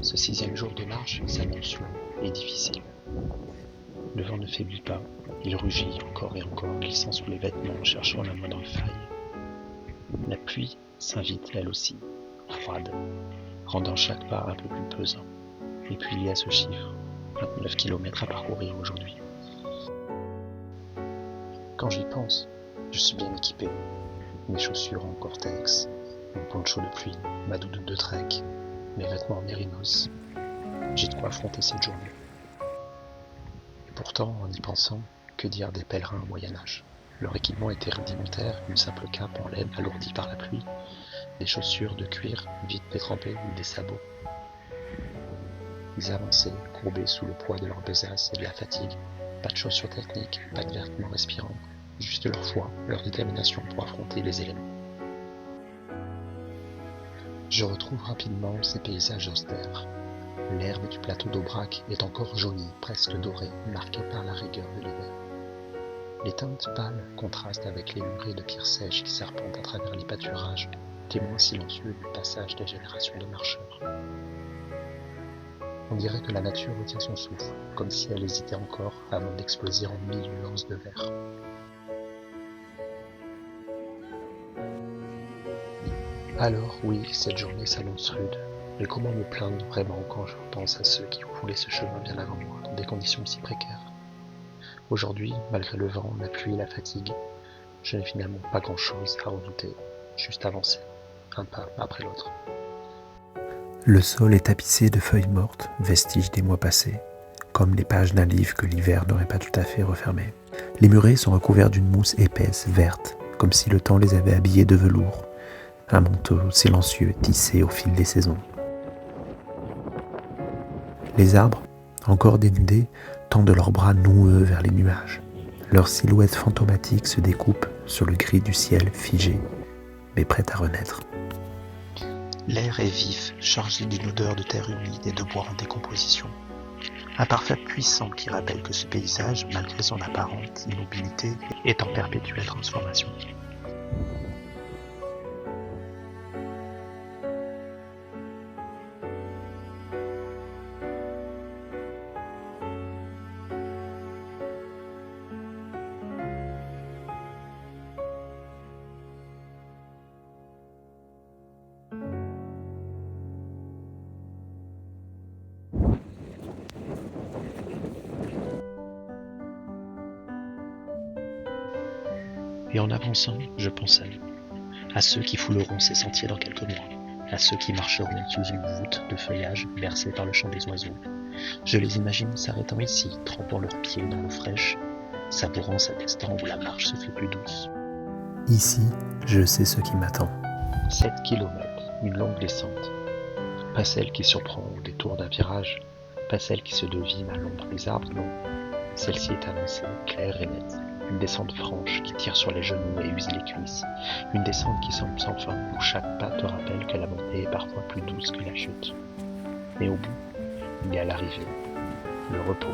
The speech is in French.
Ce 6e jour de marche s'annonce long et difficile. Le vent ne faiblit pas, il rugit encore et encore, glissant sous les vêtements, cherchant la moindre faille. La pluie s'invite elle aussi, froide, rendant chaque pas un peu plus pesant. Et puis il y a ce chiffre, 29 km à parcourir aujourd'hui. Quand j'y pense, je suis bien équipé. Mes chaussures en Cortex, mon poncho de pluie, ma doudoune de trek, mes vêtements en mérinos. J'ai de quoi affronter cette journée. Et pourtant, en y pensant, que dire des pèlerins au Moyen-Âge? Leur équipement était rudimentaire, une simple cape en laine alourdie par la pluie, des chaussures de cuir vite détrempées ou des sabots. Ils avançaient, courbés sous le poids de leur besace et de la fatigue. Pas de chaussures techniques, pas de vêtements respirants, juste leur foi, leur détermination pour affronter les éléments. Je retrouve rapidement ces paysages austères. L'herbe du plateau d'Aubrac est encore jaunie, presque dorée, marquée par la rigueur de l'hiver. Les teintes pâles contrastent avec les lumbrées de pierres sèches qui serpentent à travers les pâturages, témoins silencieux du passage des générations de marcheurs. On dirait que la nature retient son souffle, comme si elle hésitait encore avant d'exploser en 1000 nuances de vert. Alors oui, cette journée s'annonce rude, mais comment me plaindre vraiment quand je pense à ceux qui ont foulé ce chemin bien avant moi, dans des conditions si précaires? Aujourd'hui, malgré le vent, la pluie et la fatigue, je n'ai finalement pas grand-chose à redouter, juste avancer, un pas après l'autre. Le sol est tapissé de feuilles mortes, vestiges des mois passés, comme les pages d'un livre que l'hiver n'aurait pas tout à fait refermé. Les murets sont recouverts d'une mousse épaisse, verte, comme si le temps les avait habillés de velours, un manteau silencieux tissé au fil des saisons. Les arbres, encore dénudés, tendent leurs bras noueux vers les nuages. Leurs silhouettes fantomatiques se découpent sur le gris du ciel figé, mais prêt à renaître. L'air est vif, chargé d'une odeur de terre humide et de bois en décomposition. Un parfum puissant qui rappelle que ce paysage, malgré son apparente immobilité, est en perpétuelle transformation. Et en avançant, je pense à ceux qui fouleront ces sentiers dans quelques mois, à ceux qui marcheront sous une voûte de feuillage bercée par le chant des oiseaux. Je les imagine s'arrêtant ici, trempant leurs pieds dans l'eau fraîche, savourant cet instant où la marche se fait plus douce. Ici, je sais ce qui m'attend. 7 kilomètres, une longue descente. Pas celle qui surprend au détour d'un virage, pas celle qui se devine à l'ombre des arbres, non. Celle-ci est avancée, claire et nette. Une descente franche qui tire sur les genoux et use les cuisses. Une descente qui semble sans fin, où chaque pas te rappelle que la montée est parfois plus douce que la chute. Mais au bout, il y a l'arrivée, le repos,